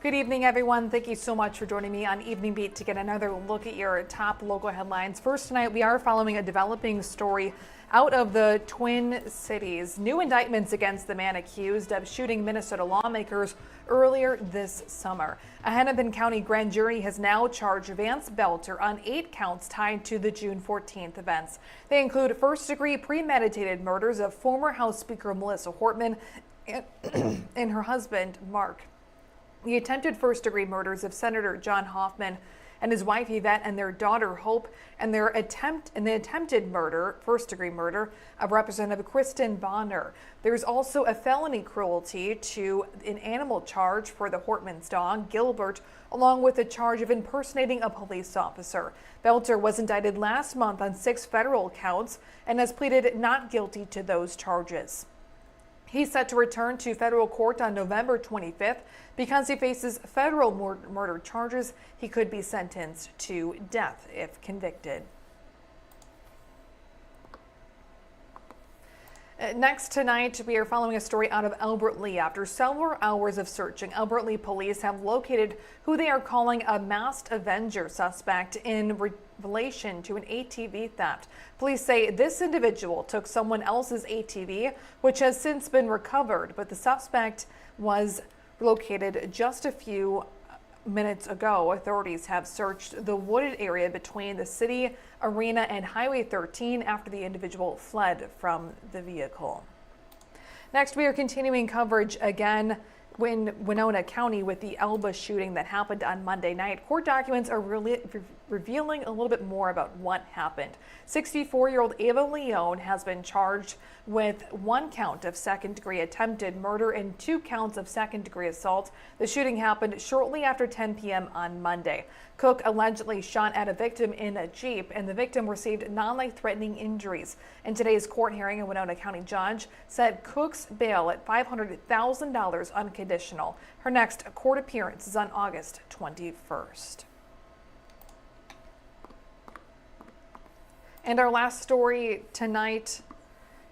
Good evening, everyone. Thank you so much for joining me on Evening Beat to get another look at your top local headlines. First tonight, we are following a developing story out of the Twin Cities. New indictments against the man accused of shooting Minnesota lawmakers earlier this summer. A Hennepin County grand jury has now charged Vance Boelter on 8 counts tied to the June 14th events. They include first-degree premeditated murders of former House Speaker Melissa Hortman and her husband, Mark. The attempted first-degree murders of Senator John Hoffman and his wife Yvette and their daughter Hope, and the attempted murder, first-degree murder, of Representative Kristen Bonner. There's also a felony cruelty to an animal charge for the Hortman's dog, Gilbert, along with a charge of impersonating a police officer. Boelter was indicted last month on 6 federal counts and has pleaded not guilty to those charges. He's set to return to federal court on November 25th. Because he faces federal murder charges, he could be sentenced to death if convicted. Next tonight, we are following a story out of Albert Lea. After several hours of searching, Albert Lea police have located who they are calling a masked Avenger suspect in relation to an ATV theft. Police say this individual took someone else's ATV, which has since been recovered, but the suspect was located just a few minutes ago. Authorities have searched the wooded area between the city arena and Highway 13 after the individual fled from the vehicle. Next, we are continuing coverage again in Winona County with the Elba shooting that happened on Monday night. Court documents are revealing a little bit more about what happened. 64-year-old Ava Leone has been charged with 1 count of second-degree attempted murder and 2 counts of second-degree assault. The shooting happened shortly after 10 p.m. on Monday. Cook allegedly shot at a victim in a Jeep, and the victim received non-life-threatening injuries. In today's court hearing, a Winona County judge set Cook's bail at $500,000 unconditional. Her next court appearance is on August 21st. And our last story tonight,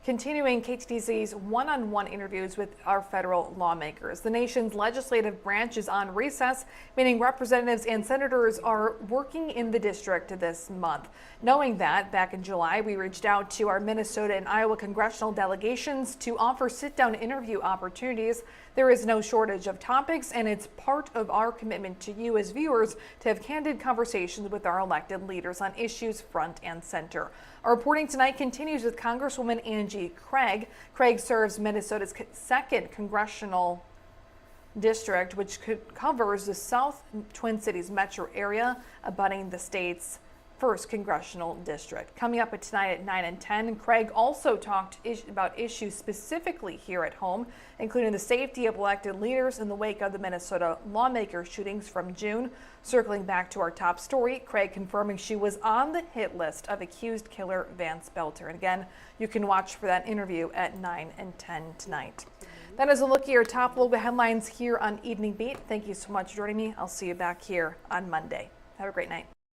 continuing KTTC's one-on-one interviews with our federal lawmakers. The nation's legislative branch is on recess, meaning representatives and senators are working in the district this month. Knowing that, back in July, we reached out to our Minnesota and Iowa congressional delegations to offer sit-down interview opportunities. There is no shortage of topics, and it's part of our commitment to you as viewers to have candid conversations with our elected leaders on issues front and center. Our reporting tonight continues with Congresswoman Angie Craig. Craig serves Minnesota's 2nd congressional district, which covers the South Twin Cities metro area, abutting the state's 1st congressional district. Coming up tonight at 9 and 10, Craig also talked about issues specifically here at home, including the safety of elected leaders in the wake of the Minnesota lawmaker shootings from June. Circling back to our top story, Craig confirming she was on the hit list of accused killer Vance Boelter. And again, you can watch for that interview at 9 and 10 tonight. That is a look at your top local headlines here on Evening Beat. Thank you so much for joining me. I'll see you back here on Monday. Have a great night.